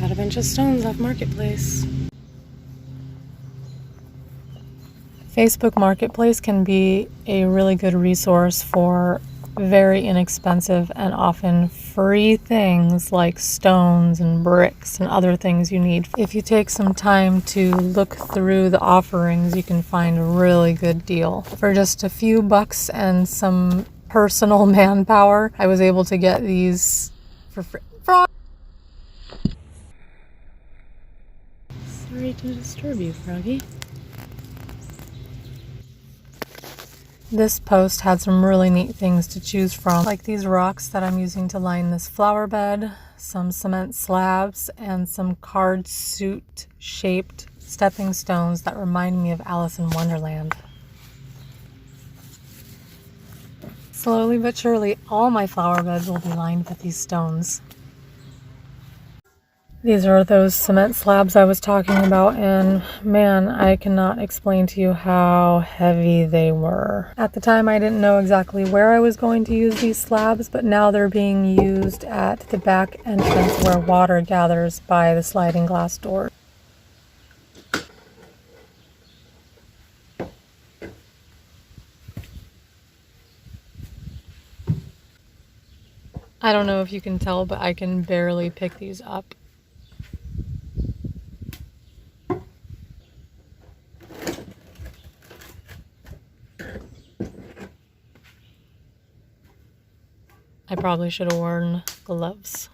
Got a bunch of stones off Marketplace. Facebook Marketplace can be a really good resource for very inexpensive and often free things like stones and bricks and other things you need. If you take some time to look through the offerings, you can find a really good deal. For just a few bucks and some personal manpower, I was able to get these for free. Sorry to disturb you, Froggy. This post had some really neat things to choose from, like these rocks that I'm using to line this flower bed, some cement slabs, and some card suit shaped stepping stones that remind me of Alice in Wonderland. Slowly but surely, all my flower beds will be lined with these stones. These are those cement slabs I was talking about, and man, I cannot explain to you how heavy they were. At the time, I didn't know exactly where I was going to use these slabs, but now they're being used at the back entrance where water gathers by the sliding glass door. I don't know if you can tell, but I can barely pick these up. I probably should have worn gloves.